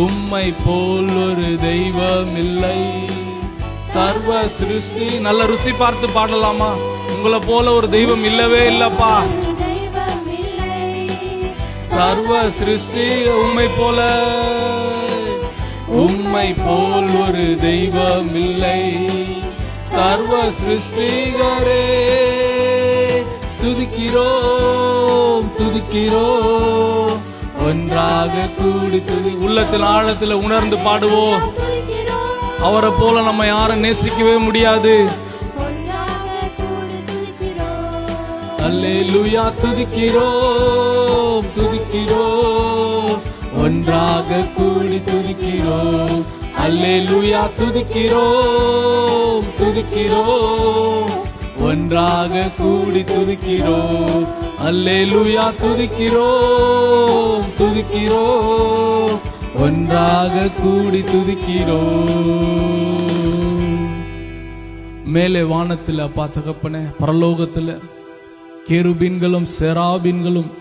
உம்மை போல் ஒரு தெய்வம் இல்லை சர்வ சிருஷ்டி நல்ல ருசி பார்த்து பாடலாமா உங்களை போல ஒரு தெய்வம் இல்லவே இல்லப்பா தெய்வம் இல்லை சர்வ சிருஷ்டி உம்மை போல் ஒரு தெய்வம் இல்லை சர்வ சிருஷ்டிகரே துதிக்கிறோம் துதிக்கிறோம் ஒன்றாக கூடி உள்ளத்தில் ஆழத்தில் உணர்ந்து பாடுவோம் துதிக்கிறோம் அவரை போல நம்ம யாரும் நேசிக்கவே முடியாது ஒன்றாக கூடி துதிக்கிறோம் அல்லேலூயா துதிக்கிறோம் துதிக்கிறோம் ஒன்றாக கூடி துதிக்கிறோம் அல்லேலூயா துதிக்கிறோம் துதிக்கிறோம் ஒன்றாக கூடி துதிக்கிறோம். அல்லேலூயா, துதிக்கிறோம் துதிக்கிறோம், ஒன்றாக கூடி துதிக்கிறோம். மேலே வானத்தில் அப்பா தகப்பனே, பரலோகத்தில் கேருபீன்களும் செராபீன்களும்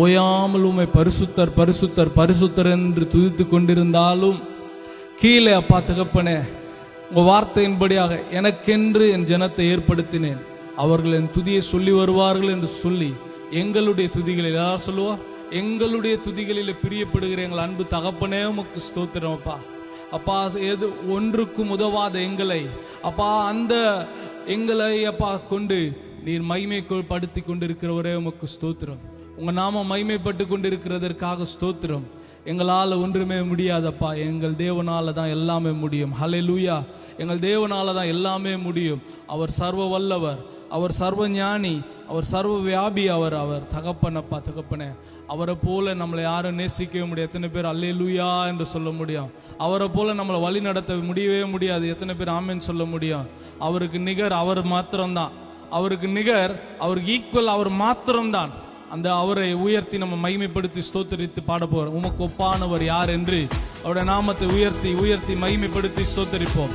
ஓயாமல் உம்மை பரிசுத்தர் பரிசுத்தர் பரிசுத்தர் என்று துதித்து கொண்டிருந்தாலும், கீழே அப்பா தகப்பனே உங்க வார்த்தையின்படியாக எனக்கென்று என் ஜனத்தை ஏற்படுத்தினேன், அவர்கள் என் துதியை சொல்லி வருவார்கள் என்று சொல்லி, எங்களுடைய துதிகளில் யார் சொல்லுவா, எங்களுடைய துதிகளில் பிரியப்படுகிற எங்கள் அன்பு தகப்பனே உமக்கு ஸ்தோத்திரம் அப்பா. அப்பா, எது ஒன்றுக்கும் உதவாத எங்களை அப்பா, அந்த எங்களை அப்பா கொண்டு நீர் மகிமைப்படுத்தி கொண்டிருக்கிறவரே உமக்கு ஸ்தோத்திரம். உங்க நாம மகிமைப்பட்டு கொண்டிருக்கிறதற்காக ஸ்தோத்திரம். எங்களால் ஒன்றுமே முடியாதப்பா, எங்கள் தேவனால தான் எல்லாமே முடியும். ஹல்லேலூயா, எங்கள் தேவனால தான் எல்லாமே முடியும். அவர் சர்வ வல்லவர், அவர் சர்வ ஞானி, அவர் சர்வ வியாபி, அவர் தகப்பனப்பா தகப்பனே. அவரை போல நம்மளை யாரும் நேசிக்கவே முடியாது. எத்தனை பேர் அல்லேலூயா என்று சொல்ல முடியும்? அவரை போல நம்மளை வழி நடத்த முடியவே முடியாது. எத்தனை பேர் ஆமென் சொல்ல முடியும்? அவருக்கு நிகர் அவர் மாத்திரம்தான், அவருக்கு நிகர், அவருக்கு ஈக்குவல் அவர் மாத்திரம்தான். அந்த அவரை உயர்த்தி நம்ம மகிமைப்படுத்தி ஸ்தோத்தரித்து பாட போறோம். உமக்கு ஒப்பானவர் யார் என்று அவருடைய நாமத்தை உயர்த்தி உயர்த்தி மகிமைப்படுத்தி ஸ்தோத்தரிப்போம்.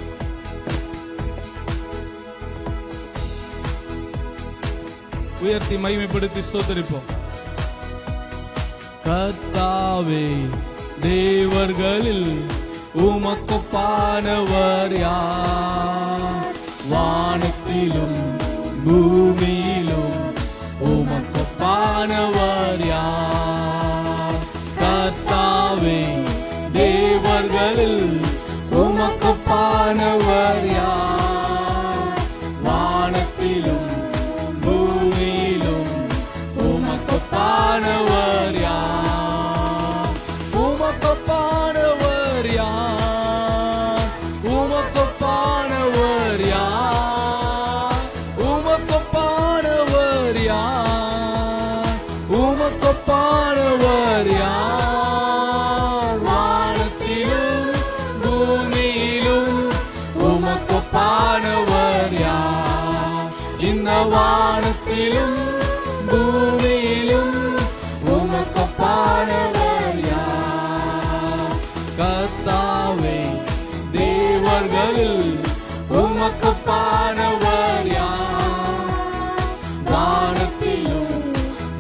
உயர்த்தி மகிமைப்படுத்தி ஸ்தோத்தரிப்போம். கர்த்தாவே, தேவர்களில் உமக்கு ஒப்பானவர் யார்? வானத்திலும் பூமியிலும் உமக்கு ஒப்பானவர் யார்? கர்த்தாவே, தேவர்களில் உமக்கு ஒப்பானவர் யார்? வானத்திலும் பூமியிலும் உமக்கு ஒப்பானவர் யார்? உமக்கு ஒப்பானவர் யார்? உமக்கு ஒப்பானவர் யார்? உமக்கு ஒப்பானவர் யார்? உமக்கு ஒப்பானவர் யார்? வானத்திலும் பூமியிலும் உமக்கு ஒப்பானவர் யார்? இந்த வானத்திலும் பூமியிலும் உமக்கு ஒப்பானவர் யார்? கர்த்தாவே, தேவர்களில் உமக்கு ஒப்பானவர் யார்? வானத்திலும்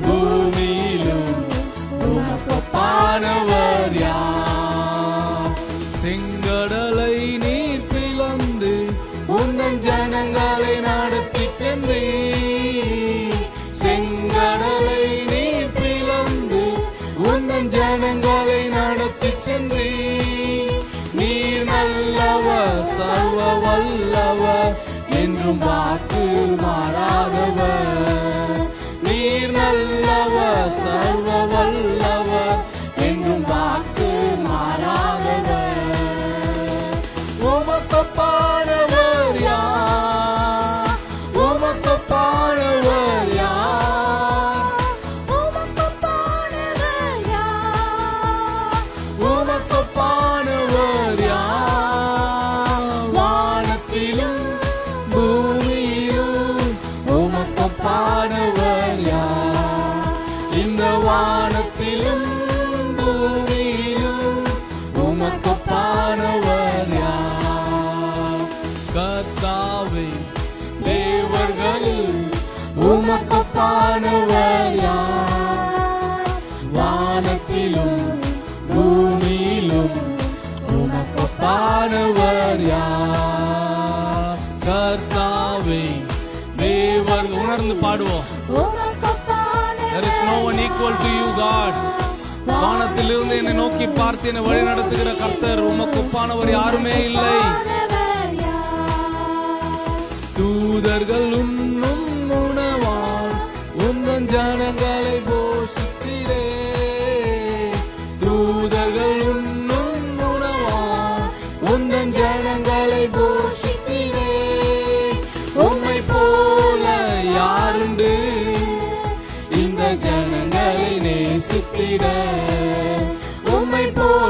பூமியிலும் உமக்கு ஒப்பானவர் யார்? செங்கடலை நீர் பிளந்து உந்தன் ஜனங்களை நடத்தி சென்றீர். செங்கடலை நீர் பிளந்து உந்தன் ஜனங்களை நடத்தி சென்றீர். நீர் நல்லவர், சர்வ வல்லவர், என்றும் வாக்கு மாறாதவர். நீர் நல்லவர், சர்வ வல்லவர், என்றும் வாக்கு மாறாதவர். உமக்கு ஒப்பானவர் யார்? உமக்கு ஒப்பானவர் யார்? உமக்கு ஒப்பானவர் யார்? உமக்கு ஒப்பானவர் யார்? வானத்திலும் பூமியிலும் உமக்கு ஒப்பானவர் யார்? இந்த வானத்திலும் பூமியிலும் உமக்கு ஒப்பானவர் யார்? கர்த்தாவே, தேவர்களில் உமக்கு ஒப்பானவர் யார்? வானத்திலும் பூமியிலும் உமக்கு ஒப்பானவர் யார்? கர்த்தாவே, தேவர் உணர்ந்து பாடுவோம். உமக்கு ஒப்பானவர் There is no one equal to you, God. வானத்திலிருந்து என்னை நோக்கி பார்த்து என்னை வழி நடத்துகிற கர்த்தர், உமக்கு ஒப்பானவர் யாருமே இல்லை. தூதர்கள் உண்ணும் உணவால் உந்தன் ஜனங்களை போஷித்தீரே. தூதர்கள் உண்ணும் உணவால் உந்தன் ஜனங்களை போஷித்தீரே. உம்மை போல யாருண்டு இந்த ஜனங்களை நேசித்திட? உம்மை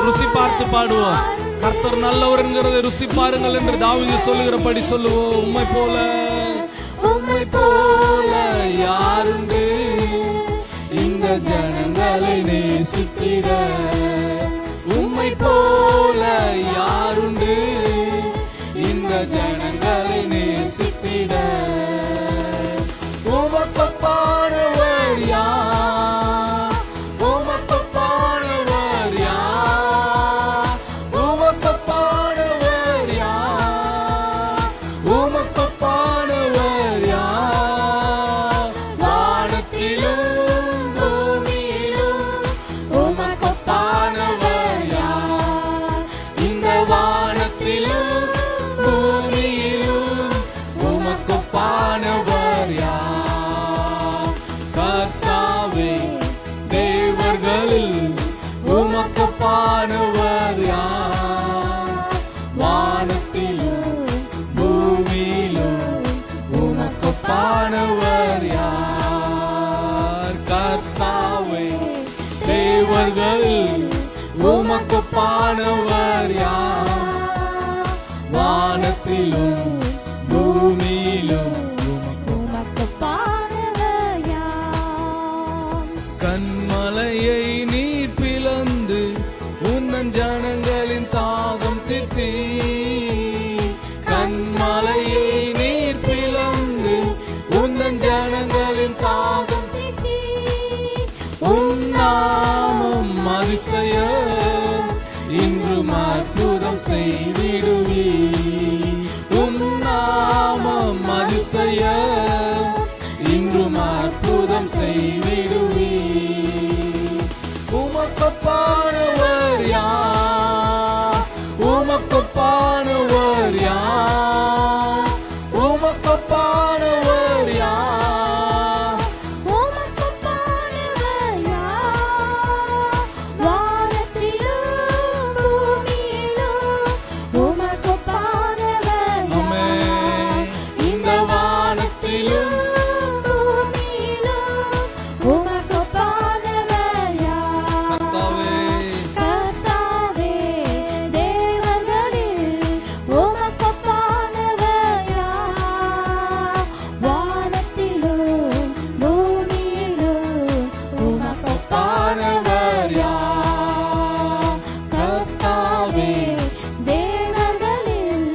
ருசி பார்த்து பாடுவோம். கர்த்தர் நல்லவர் என்கிறதை ருசி பாருங்கள் என்று தாவீது சொல்லுகிறபடி சொல்லுவோம். உம்மை போல, உம்மை போல போல யாருண்டு இந்த ஜனங்களை நேசித்திட? உம்மை போல யாருண்டு இந்த ஜனங்களை நேசித்திட? உமக்கொப்பானவர் யார்? உமக்கொப்பானவர் யார்? உமக்கொப்பானவர் யார்? உமக்கொப்பானவர் யார்? வானத்திலும் பூமியிலும் உமக்கொப்பானவர் யார்? இந்த வானத்திலும் பூமியிலும் உமக்கொப்பானவர் யார்? கர்த்தாவே, தேவர்களில் உமக்கொப்பானவர் யார்? வானத்திலும் பூமியிலும் உமக்கொப்பானவர் யார்? கர்த்தாவே, தேவர்களில் உமக்கொப்பானவர் யார்? வானத்திலும் பூமியிலும் உமக்கொப்பானவர் யார்? கண்மலையை நீர் பிளந்து உன்னன் ஜனங்களின் தாகம் தீர்த்தி. கண்மலையை நீர் பிளந்து உன்னன் ஜனங்களின் தாகம் தீர்த்தி. உன் நாமம் அதிசயம் இன்றும் அற்புதம் செய்திடுவி. உன் நாமம் அதிசயம் இன்றும் அற்புதம் செய்திடுவி. உமக்கொப்பானவர் யார்? உமக்கொப்பானவர் யார்? உமக்கொப்பானவர் யார்? உமக்கொப்பானவர் யார்? வானத்திலும் பூமியிலும் உமக்கொப்பானவர் யார்? ஆமென். இந்த வானத்திலும் பூமியிலும் உமக்கொப்பானவர் யார்? கர்த்தாவே, கர்த்தாவே, தேவர்களில் உமக்கொப்பானவர் யார்? வானத்திலும் பூமியிலும் உமக்கொப்பானவர் யார்? கர்த்தாவே, தேவர்களில்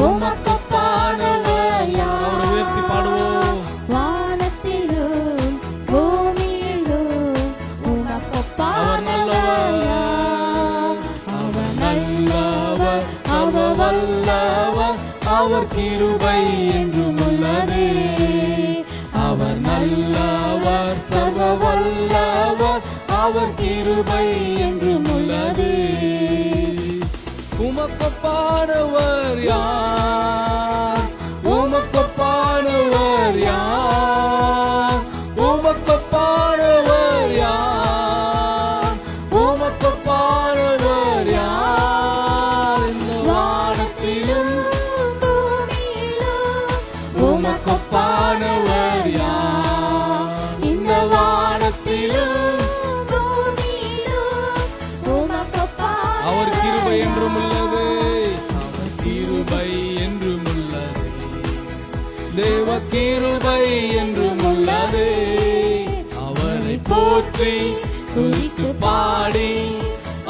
உமக்கொப்பானவர் யார்? அவரை உயர்த்தி பாடுவோம். வானத்திலும் பூமியிலும் உமக்கொப்பானவர் யார்? அவர் நல்லவர், அவர் வல்லவர், அவர் கிருபை என்றும் உள்ளதே. அவர் நல்லவர், சர்வ வல்லவர், அவர் கிருபை என்றும் உள்ளதே. உமக்கொப்பானவர் யார்? உமக்கொப்பானவர் யார்? உமக்கொப்பானவர் யார்? உமக்கொப்பானவர் யார்? இந்த வானத்திலும் பூமியிலும் உமக்கொப்பானவர் யார்? இந்த வானத்திலும் பூமியிலும் உமக்கொப்பானவர் அவர் கிருபை என்றும் யார்? உள்ளது. அவர் கிருபை என்றும் உள்ளது. தேவ கிருபை என்றும் உள்ளது. அவரை போற்றி துதித்து பாடி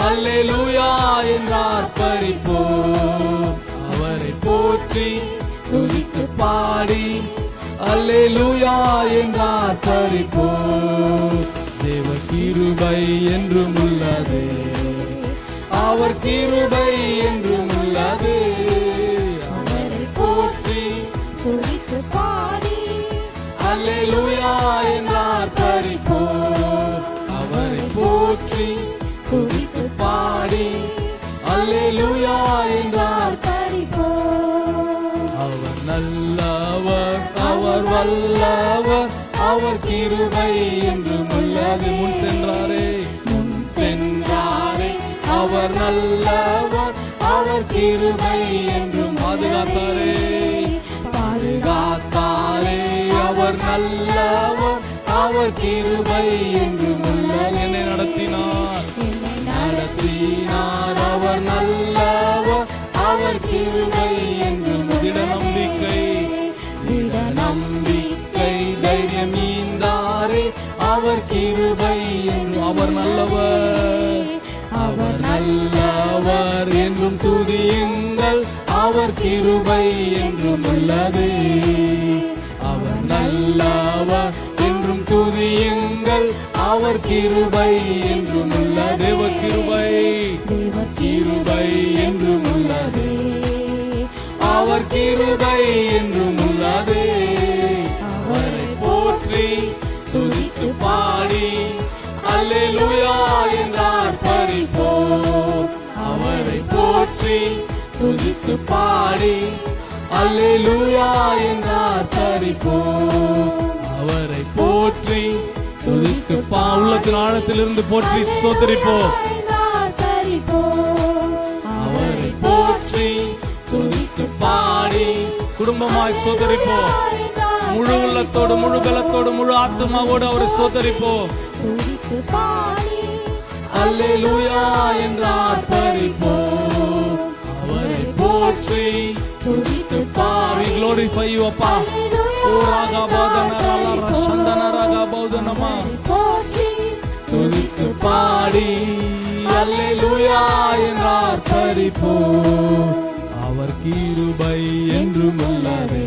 அல்லேலூயா என்று ஆர்ப்பரிப்போம். அவரை போற்றி துதித்து பாடி அல்லேலூயா என்று ஆர்ப்பரிப்போம். தேவ கிருபை என்றும் உள்ளது. அவர் கிருபை என்றும் உள்ளது. அவரை போற்றி துதித்து பாடி அல்லேலூயா என்று ஆர்ப்பரிப்போம். அவரை போற்றி துதித்து பாடி அல்லேலூயா என்று ஆர்ப்பரிப்போம். அவர் நல்லவர், அவர் வல்லவர், அவர் கிருபை என்றும் உள்ளது. முன் சென்றாரே, முன் சென்றாரே, அவர் நல்லவர், அவர் கிருபை என்றும் பாதுகாத்தாரே, பாதுகாத்தாரே. அவர் நல்லவர், அவர் கிருபை என்றும் உள்ளது. என்னை நடத்தினார், நடத்தினார். அவர் நல்லவர், அவர் கிருபை என்றும் திட நம்பிக்கை, திட நம்பிக்கை மீந்தாரே அவர் கிருபை என்று. அவர் நல்லவர், அவர் நல்லவர் என்றும் துதியுங்கள், அவர் கிருபை என்றும் உள்ளது. அவர் நல்லவர் என்றும் துதியுங்கள், அவர் கிருபை என்றும் உள்ளது. தேவ கிருபை, தேவ கிருபை என்றும் உள்ளது, அவர் கிருபை என்றும் உள்ளது. அவரை போற்றி துதித்து பாடி அல்லேலூயா என்றார் பரிபோம். அவரை போற்றி துதித்து பாடி அல்லேலூயா என்றார் பரிபோம். அவரை போற்றி துதித்து உள்ளத்தின் ஆழத்திலிருந்து போற்றி ஸ்தோத்திரிப்போம். அவரை போற்றி துதித்து பாடி குடும்பமாய் ஸ்தோத்திரிப்போம். முழு உள்ளத்தோடு, முழு பலத்தோடு, முழு ஆத்மாவோடு அவரை ஸ்தோத்திரிப்போம். அல்லேலூயா என்றார் பரிபோம். அவரை போற்றி துதித்து பாடி glorify you அப்பா. ஓ ராகா பௌதனரா சந்தனரா பௌதனமா துதித்து பாடி அல்லேலூயா என்றார் பரிபோம். அவர் கிருபை என்றும் உள்ளது,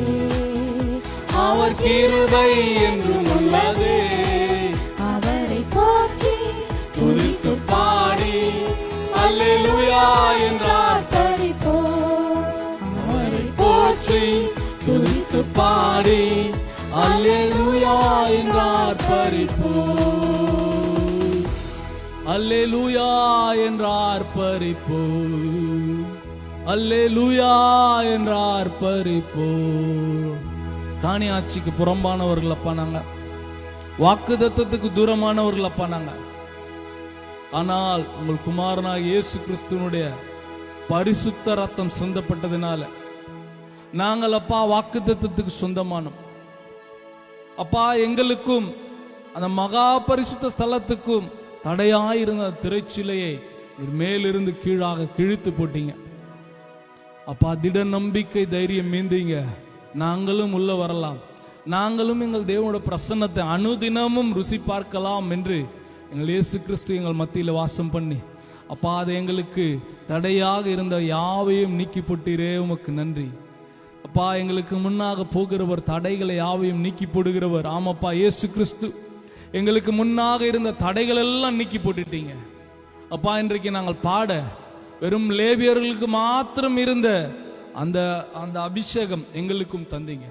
அவர் கிருபை என்றும் உள்ளது. அவரை போற்றி துதித்து பாடி அல்லேலூயா என்றார் பரிபோம். அவரை போற்றி துதித்து பாடி அல்லேலூயா என்றார் பரிபோம். அல்லேலூயா என்றார் பரிபோம். அல்லேலூயா என்றார் பரிபோம். காணியாட்சிக்கு புறம்பானவர்கள் அப்பா நாங்க, வாக்குத்தத்தத்துக்கு தூரமானவர்கள் அப்பா நாங்க. ஆனால் உங்கள் குமாரனாக இயேசு கிறிஸ்துவனுடைய பரிசுத்த ரத்தம் சிந்தப்பட்டதினால நாங்கள் அப்பா வாக்குத்தத்தத்துக்கு சொந்தமானோம் அப்பா. எங்களுக்கும் அந்த மகா பரிசுத்த ஸ்தலத்துக்கும் தடையாயிருந்த திரைச்சிலையை மேலிருந்து கீழாக கிழித்து போட்டீங்க அப்பா. திட நம்பிக்கை தைரியம் மீந்தீங்க. நாங்களும் உள்ள வரலாம், நாங்களும் எங்கள் தேவனோட பிரசன்னத்தை அனுதினமும் ருசி பார்க்கலாம் என்று எங்கள் இயேசு கிறிஸ்து எங்கள் மத்தியில் வாசம் பண்ணி அப்பா, அது எங்களுக்கு தடையாக இருந்த யாவையும் நீக்கி போட்டீரே, உமக்கு நன்றி அப்பா. எங்களுக்கு முன்னாக போகிறவர், தடைகளை யாவையும் நீக்கி போடுகிறவர். ஆமாப்பா, இயேசு கிறிஸ்து எங்களுக்கு முன்னாக இருந்த தடைகள் எல்லாம் நீக்கி போட்டுட்டீங்க அப்பா. இன்றைக்கு நாங்கள் பாட வெறும் லேவியர்களுக்கு மாத்திரம் இருந்த அந்த அந்த அபிஷேகம் எங்களுக்கும் தந்தீங்க.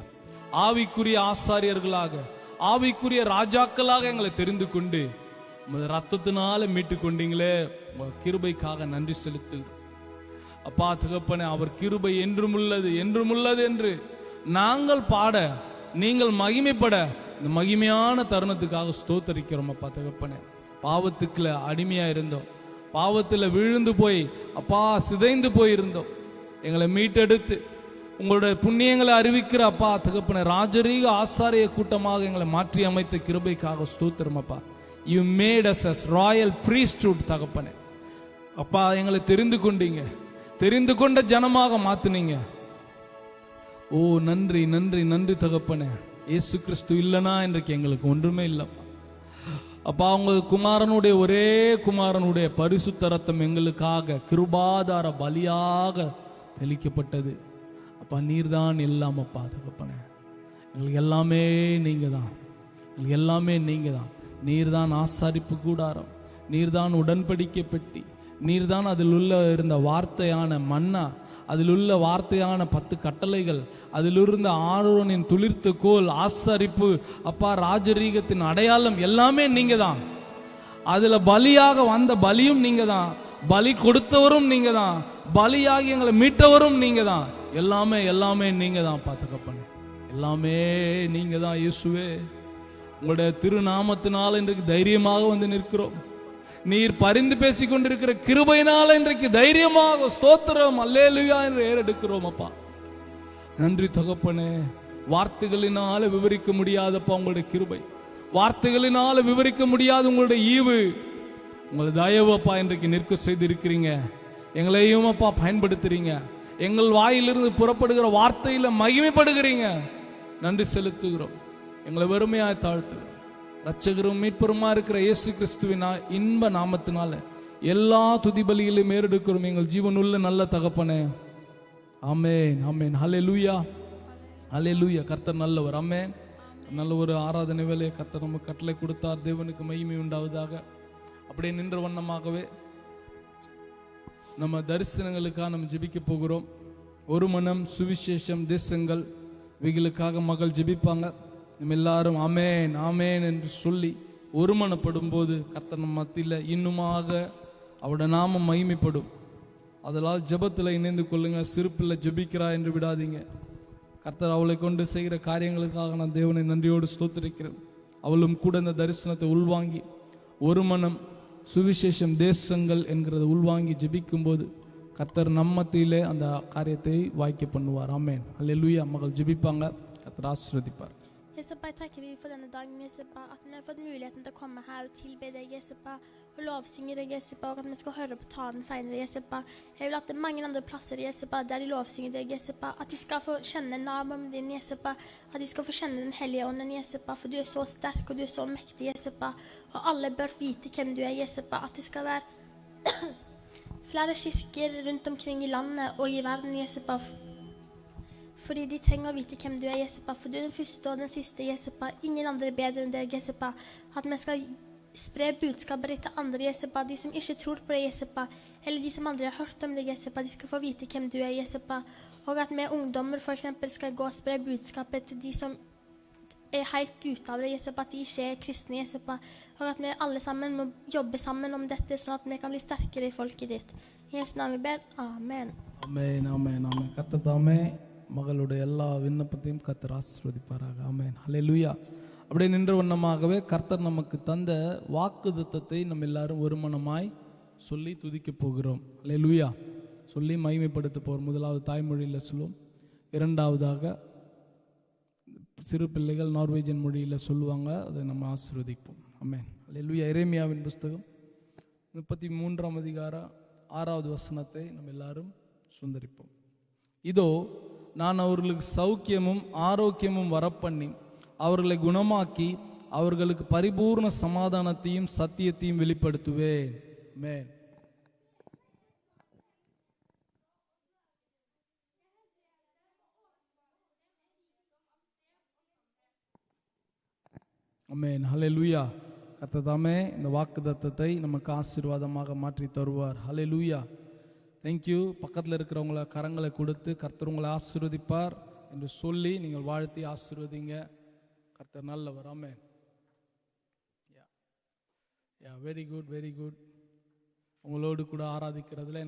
ஆவிக்குரிய ஆசாரியர்களாக, ஆவிக்குரிய ராஜாக்களாக எங்களை தெரிந்து கொண்டு ரத்தத்தினால மீட்டு கொண்டீங்களே, கிருபைக்காக நன்றி செலுத்துகிறோம் அப்பா. தகப்பனே, அவர் கிருபை என்றும் உள்ளது, என்றும் உள்ளது என்று நாங்கள் பாட, நீங்கள் மகிமைப்பட இந்த மகிமையான தருணத்துக்காக ஸ்தோத்தரிக்கிறோம் அப்பா. தகப்பனே, பாவத்துக்குள்ள அடிமையா இருந்தோம், பாவத்தில் விழுந்து போய் அப்பா சிதைந்து போயிருந்தோம். எங்களை மீட்டெடுத்து உங்களுடைய புண்ணியங்களை அறிவிக்கிற அப்பா தகப்பனே, ராஜரீக ஆசாரிய கூட்டமாக எங்களை மாற்றி அமைத்த கிருபைக்காக ஸ்தோத்திரம் அப்பா. You made us as royal priesthood தகப்பனே அப்பா. எங்களை தெரிந்து கொண்டீங்க, தெரிந்து கொண்ட ஜனமாக மாத்தினீங்க. ஓ நன்றி நன்றி நன்றி தகப்பனே. இயேசு கிறிஸ்து இல்லைனா இன்றைக்கு எங்களுக்கு ஒன்றுமே இல்லைப்பா அப்பா. உங்க குமாரனுடைய, ஒரே குமாரனுடைய பரிசுத்த ரத்தம் எங்களுக்காக கிருபாதார பலியாக தெளிக்கப்பட்டது அப்பா. நீர்தான் எல்லாம் அப்பா தகப்பனே. எங்களுக்கு எல்லாமே நீங்க தான், எங்களுக்கு எல்லாமே நீங்க தான். நீர்தான் ஆசாரிப்பு கூடாரம், நீர்தான் உடன்படிக்கை பெட்டி, நீர்தான் அதில் உள்ள இருந்த வார்த்தையான மன்னா, அதில் உள்ள வார்த்தையான 10 கட்டளைகள், அதில் இருந்த ஆரோனின் துளிர்த்த கோல், ஆசரிப்பு அப்பா, ராஜரீகத்தின் அடையாளம் எல்லாமே நீங்க தான். அதுல பலியாக வந்த பலியும் நீங்க தான், பலி கொடுத்தவரும் நீங்க தான், பலியாகி எங்களை மீட்டவரும் நீங்க தான். எல்லாமே எல்லாமே நீங்க தான் பார்த்துக்கப்பண்ண, எல்லாமே நீங்க தான் இயேசுவே. உங்களுடைய திருநாமத்தினால் இன்றைக்கு தைரியமாக வந்து நிற்கிறோம். நீர் பரிந்து பேசிக் கொண்டிருக்கிற கிருபையினால இன்றைக்கு தைரியமாக ஸ்தோத்திரம் அல்லேலூயா என்று ஏறெடுக்கிறோம் அப்பா. நன்றி தகப்பனே. வார்த்தைகளினால விவரிக்க முடியாதப்பா உங்களுடைய கிருபை, வார்த்தைகளினால விவரிக்க முடியாத உங்களுடைய ஈவு, உங்களுடைய தயவு அப்பா இன்றைக்கு நிற்க செய்திருக்கிறீங்க. எங்களையும் அப்பா பயன்படுத்துறீங்க, எங்கள் வாயிலிருந்து புறப்படுகிற வார்த்தையில மகிமைப்படுகிறீங்க. நன்றி செலுத்துகிறோம். எங்களை வெறுமையாய் தாழ்த்துகிறோம். இரட்சகரும் மீட்பருமா இருக்கிற இயேசு கிறிஸ்துவின் இன்ப நாமத்தினால எல்லா துதிபலிகளையும் ஏறெடுக்கிறோம் எங்கள் ஜீவனுள்ள நல்ல தகப்பனே. ஆமென், ஆமென். ஹல்லேலூயா, ஹல்லேலூயா. கர்த்தர் நல்லவர். ஆமென். நல்ல ஒரு ஆராதனை வேலையை கர்த்தர் நமக்கு கட்டளை கொடுத்தார். தேவனுக்கு மகிமை உண்டாவதாக. அப்படியே நின்ற வண்ணமாகவே நம்ம தரிசனங்களுக்காக நம்ம ஜெபிக்க போகிறோம். ஒரு மனம், சுவிசேஷம், தேசங்கள் இவைகளுக்காக மகள் ஜெபிப்பாங்க. நம்ம எல்லாரும் ஆமென் ஆமென் என்று சொல்லி ஒருமனப்படும் போது கர்த்தர் நம்ம மத்தியில் இன்னுமாக அவருடைய நாமம் மகிமைப்படும். அதனால் ஜெபத்தில் இணைந்து கொள்ளுங்க. சிறு பிள்ளை ஜெபிக்கிறா என்று விடாதீங்க. கர்த்தர் அவளை கொண்டு செய்கிற காரியங்களுக்காக நான் தேவனை நன்றியோடு ஸ்தோத்திரிக்கிறேன். அவளும் கூட இந்த தரிசனத்தை உள்வாங்கி ஒரு மனம், சுவிசேஷம், தேசங்கள் என்கிறத உள்வாங்கி ஜெபிக்கும் போது கர்த்தர் நம்மத்திலே அந்த காரியத்தை வாய்க்க பண்ணுவார். ஆமென், அல்லேலூயா. மகள் ஜெபிப்பாங்க. கர்த்தர் ஆசீர்வதிப்பார். Jesupa, jeg takker deg for denne dagen, Jesupa, at vi har fått muligheten til å komme her og tilbe deg, Jesupa, og lovsynge deg, Jesupa, og at vi skal høre på talen senere, Jesupa. Jeg vil at det er mange andre plasser, Jesupa, der de lovsynger deg, Jesupa, at de skal få kjenne navnet din, Jesupa, at de skal få kjenne den hellige ånden, Jesupa, for du er så sterk, og du er så mektig, Jesupa, og alle bør vite hvem du er, Jesupa, at det skal være flere kirker rundt omkring i landet og i verden, Jesupa, fordi de trenger å vite hvem du er, Jesupa, for du er den første og den siste, Jesupa. Ingen andre er bedre enn deg, Jesupa. At vi skal spre budskapet ditt til andre, Jesupa. De som ikke tror på deg, Jesupa, eller de som aldri har hørt om deg, Jesupa, de skal få vite hvem du er, Jesupa. Og at vi ungdommer for eksempel skal gå og spre budskapet til de som er helt ute av det, Jesupa, at de ikke er kristne, Jesupa. Og at vi alle sammen må jobbe sammen om dette, sånn at vi kan bli sterkere i folket ditt. I Jesu navn vi ber. Amen. ஆமென், ஆமென், ஆமென். கர்த்தர் தாமே மகளுடைய எல்லா விண்ணப்பத்தையும் கர்த்தர் ஆசீர்வதிப்பாராக. ஆமென், ஹல்லேலூயா. அப்படியே நின்ற வண்ணமாகவே கர்த்தர் நமக்கு தந்த வாக்குத்தத்தத்தை நம்ம எல்லாரும் ஒரு மனமாய் சொல்லி துதிக்க போகிறோம். ஹல்லேலூயா. சொல்லி மகிமைப்படுத்த போகிறோம். முதலாவது தாய்மொழியில் சொல்லுவோம். இரண்டாவதாக சிறு பிள்ளைகள் நார்வேஜியன் மொழியில் சொல்லுவாங்க. அதை நம்ம ஆசீர்வதிப்போம். ஆமென், ஹல்லேலூயா. எரேமியாவின் புஸ்தகம் 33ஆம் அதிகாரம் 6வது வசனத்தை நம்ம எல்லாரும் சுந்தரிப்போம். இதோ நான் அவர்களுக்கு சௌக்கியமும் ஆரோக்கியமும் வரப்பண்ணி அவர்களை குணமாக்கி அவர்களுக்கு பரிபூர்ண சமாதானத்தையும் சத்தியத்தையும் வெளிப்படுத்துவேன். ஆமென். ஆமென், ஹல்லேலூயா. கர்த்தர் தாமே இந்த வாக்குத்தத்தத்தை நமக்கு ஆசீர்வாதமாக மாற்றி தருவார். ஹல்லேலூயா. தேங்க்யூ. பக்கத்தில் இருக்கிறவங்கள கரங்களை கொடுத்து கர்த்தர் உங்களை ஆசீர்வதிப்பார் என்று சொல்லி நீங்கள் வாழ்த்தி ஆசீர்வதிங்க. கர்த்தர் நல்லவர். ஆமென். Very good, very good. உங்களோடு கூட ஆராதிக்கிறதுல